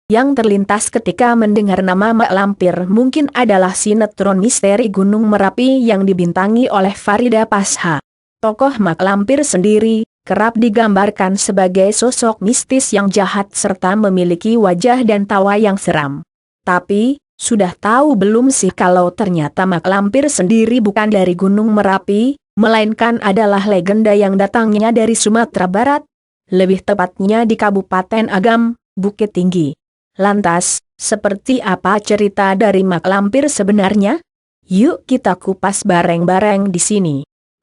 Yang terlintas ketika mendengar nama Mak Lampir mungkin adalah sinetron misteri Gunung Merapi yang dibintangi oleh Farida Pasha. Tokoh Mak Lampir sendiri kerap digambarkan sebagai sosok mistis yang jahat serta memiliki wajah dan tawa yang seram. Tapi, sudah tahu belum sih kalau ternyata Mak Lampir sendiri bukan dari Gunung Merapi, melainkan adalah legenda yang datangnya dari Sumatera Barat? Lebih tepatnya di Kabupaten Agam, Bukit Tinggi. Lantas, seperti apa cerita dari Mak Lampir sebenarnya? Yuk kita kupas bareng-bareng di sini.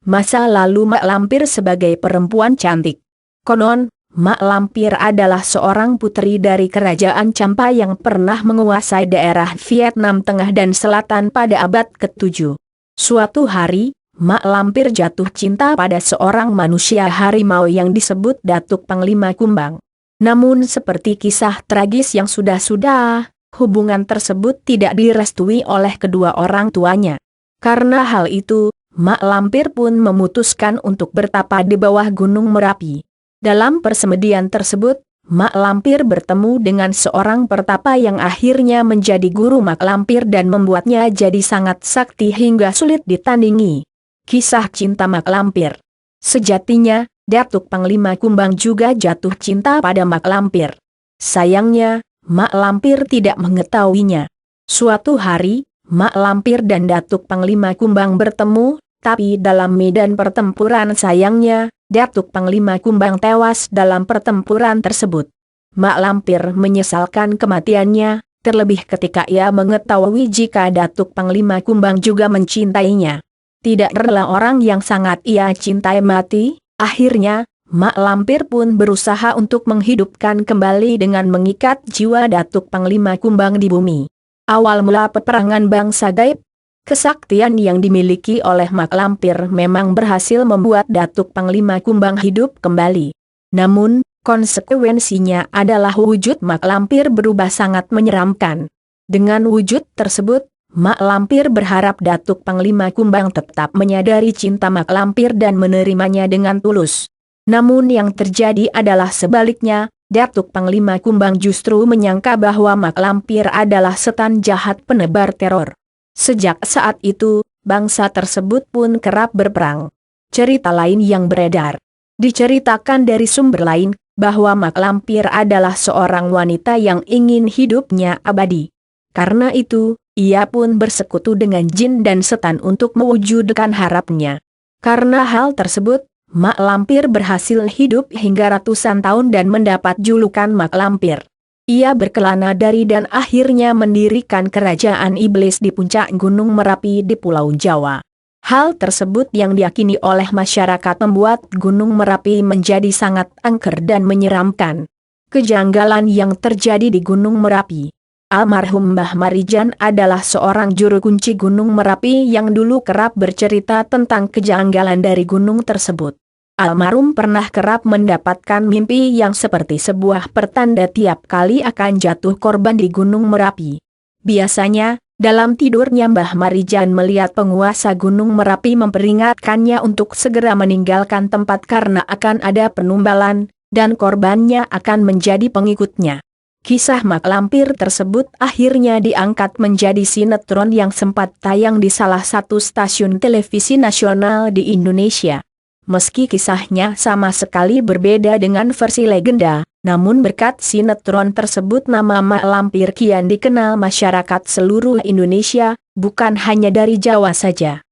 Masa lalu Mak Lampir sebagai perempuan cantik. Konon, Mak Lampir adalah seorang putri dari Kerajaan Champa yang pernah menguasai daerah Vietnam Tengah dan Selatan pada abad ke-7. Suatu hari, Mak Lampir jatuh cinta pada seorang manusia harimau yang disebut Datuk Panglima Kumbang. Namun seperti kisah tragis yang sudah-sudah, hubungan tersebut tidak direstui oleh kedua orang tuanya. Karena hal itu, Mak Lampir pun memutuskan untuk bertapa di bawah Gunung Merapi. Dalam persemedian tersebut, Mak Lampir bertemu dengan seorang pertapa yang akhirnya menjadi guru Mak Lampir dan membuatnya jadi sangat sakti hingga sulit ditandingi. Kisah cinta Mak Lampir. Sejatinya, Datuk Panglima Kumbang juga jatuh cinta pada Mak Lampir. Sayangnya, Mak Lampir tidak mengetahuinya. Suatu hari, Mak Lampir dan Datuk Panglima Kumbang bertemu, tapi dalam medan pertempuran sayangnya, Datuk Panglima Kumbang tewas dalam pertempuran tersebut. Mak Lampir menyesalkan kematiannya, terlebih ketika ia mengetahui jika Datuk Panglima Kumbang juga mencintainya. Tidak rela orang yang sangat ia cintai mati. Akhirnya, Mak Lampir pun berusaha untuk menghidupkan kembali dengan mengikat jiwa Datuk Panglima Kumbang di bumi. Awal mula peperangan bangsa gaib, kesaktian yang dimiliki oleh Mak Lampir memang berhasil membuat Datuk Panglima Kumbang hidup kembali. Namun, konsekuensinya adalah wujud Mak Lampir berubah sangat menyeramkan. Dengan wujud tersebut, Mak Lampir berharap Datuk Panglima Kumbang tetap menyadari cinta Mak Lampir dan menerimanya dengan tulus. Namun yang terjadi adalah sebaliknya, Datuk Panglima Kumbang justru menyangka bahwa Mak Lampir adalah setan jahat penebar teror. Sejak saat itu, bangsa tersebut pun kerap berperang. Cerita lain yang beredar. Diceritakan dari sumber lain, bahwa Mak Lampir adalah seorang wanita yang ingin hidupnya abadi. Karena itu, ia pun bersekutu dengan jin dan setan untuk mewujudkan harapnya. Karena hal tersebut, Mak Lampir berhasil hidup hingga ratusan tahun dan mendapat julukan Mak Lampir. Ia berkelana dari dan akhirnya mendirikan kerajaan iblis di puncak Gunung Merapi di Pulau Jawa. Hal tersebut yang diyakini oleh masyarakat membuat Gunung Merapi menjadi sangat angker dan menyeramkan. Kejanggalan yang terjadi di Gunung Merapi. Almarhum Mbah Marijan adalah seorang juru kunci Gunung Merapi yang dulu kerap bercerita tentang kejanggalan dari gunung tersebut. Almarhum pernah kerap mendapatkan mimpi yang seperti sebuah pertanda tiap kali akan jatuh korban di Gunung Merapi. Biasanya, dalam tidurnya Mbah Marijan melihat penguasa Gunung Merapi memperingatkannya untuk segera meninggalkan tempat karena akan ada penumbalan, dan korbannya akan menjadi pengikutnya. Kisah Mak Lampir tersebut akhirnya diangkat menjadi sinetron yang sempat tayang di salah satu stasiun televisi nasional di Indonesia. Meski kisahnya sama sekali berbeda dengan versi legenda, namun berkat sinetron tersebut nama Mak Lampir kian dikenal masyarakat seluruh Indonesia, bukan hanya dari Jawa saja.